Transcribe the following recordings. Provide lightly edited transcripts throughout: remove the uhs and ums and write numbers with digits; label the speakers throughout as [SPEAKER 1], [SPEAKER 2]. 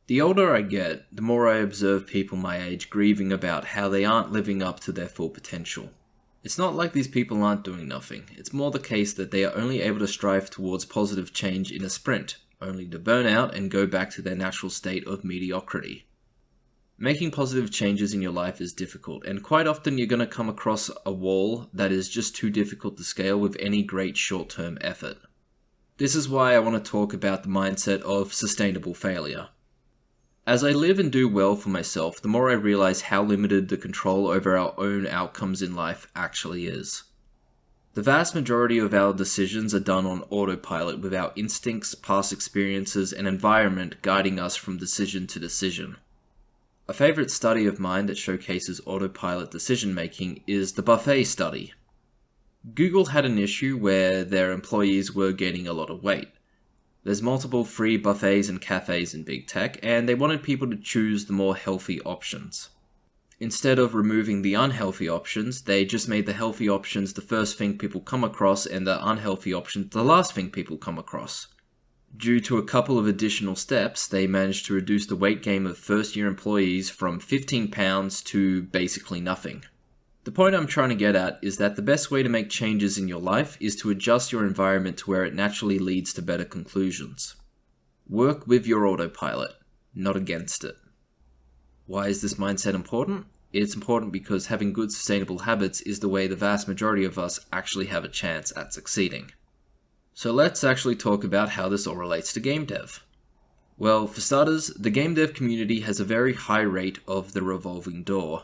[SPEAKER 1] The older I get, the more I observe people my age grieving about how they aren't living up to their full potential. It's not like these people aren't doing nothing, it's more the case that they are only able to strive towards positive change in a sprint, only to burn out and go back to their natural state of mediocrity. Making positive changes in your life is difficult, and quite often you're going to come across a wall that is just too difficult to scale with any great short-term effort. This is why I want to talk about the mindset of sustainable failure. As I live and do well for myself, the more I realize how limited the control over our own outcomes in life actually is. The vast majority of our decisions are done on autopilot with our instincts, past experiences, and environment guiding us from decision to decision. A favorite study of mine that showcases autopilot decision-making is the buffet study. Google had an issue where their employees were gaining a lot of weight. There's multiple free buffets and cafes in big tech, and they wanted people to choose the more healthy options. Instead of removing the unhealthy options, they just made the healthy options the first thing people come across and the unhealthy options the last thing people come across. Due to a couple of additional steps, they managed to reduce the weight gain of first-year employees from 15 pounds to basically nothing. The point I'm trying to get at is that the best way to make changes in your life is to adjust your environment to where it naturally leads to better conclusions. Work with your autopilot, not against it. Why is this mindset important? It's important because having good sustainable habits is the way the vast majority of us actually have a chance at succeeding. So let's actually talk about how this all relates to game dev. Well, for starters, the game dev community has a very high rate of the revolving door.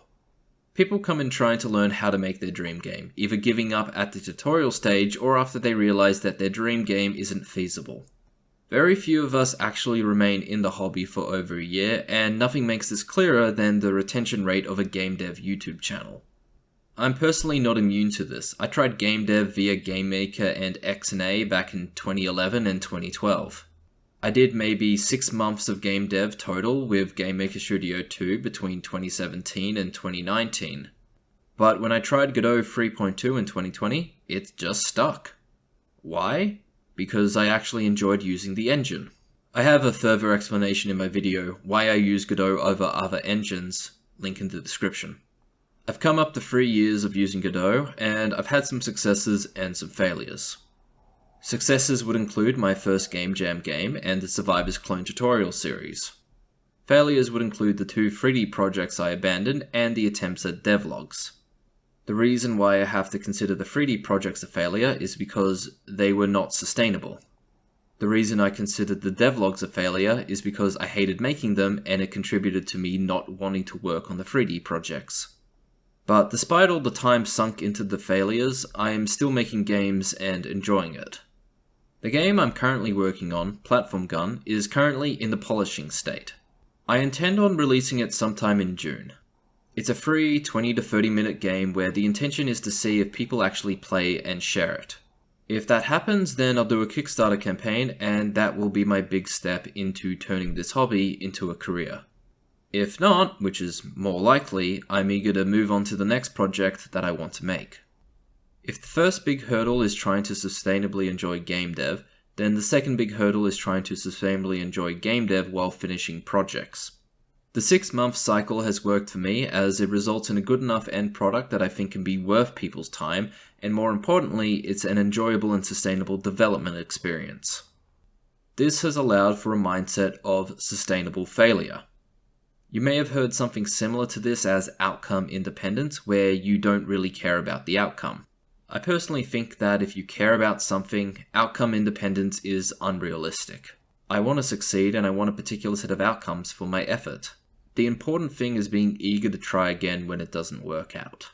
[SPEAKER 1] People come in trying to learn how to make their dream game, either giving up at the tutorial stage or after they realize that their dream game isn't feasible. Very few of us actually remain in the hobby for over a year, and nothing makes this clearer than the retention rate of a game dev YouTube channel. I'm personally not immune to this. I tried game dev via GameMaker and XNA back in 2011 and 2012. I did maybe 6 months of game dev total with GameMaker Studio 2 between 2017 and 2019. But when I tried Godot 3.2 in 2020, it just stuck. Why? Because I actually enjoyed using the engine. I have a further explanation in my video why I use Godot over other engines, link in the description. I've come up to 3 years of using Godot, and I've had some successes and some failures. Successes would include my first Game Jam game and the Survivor's Clone tutorial series. Failures would include the 2 3D projects I abandoned and the attempts at devlogs. The reason why I have to consider the 3D projects a failure is because they were not sustainable. The reason I considered the devlogs a failure is because I hated making them and it contributed to me not wanting to work on the 3D projects. But despite all the time sunk into the failures, I am still making games and enjoying it. The game I'm currently working on, Platform Gun, is currently in the polishing state. I intend on releasing it sometime in June. It's a free 20 to 30 minute game where the intention is to see if people actually play and share it. If that happens, then I'll do a Kickstarter campaign, and that will be my big step into turning this hobby into a career. If not, which is more likely, I'm eager to move on to the next project that I want to make. If the first big hurdle is trying to sustainably enjoy game dev, then the second big hurdle is trying to sustainably enjoy game dev while finishing projects. The 6-month cycle has worked for me as it results in a good enough end product that I think can be worth people's time, and more importantly, it's an enjoyable and sustainable development experience. This has allowed for a mindset of sustainable failure. You may have heard something similar to this as outcome independence, where you don't really care about the outcome. I personally think that if you care about something, outcome independence is unrealistic. I want to succeed and I want a particular set of outcomes for my effort. The important thing is being eager to try again when it doesn't work out.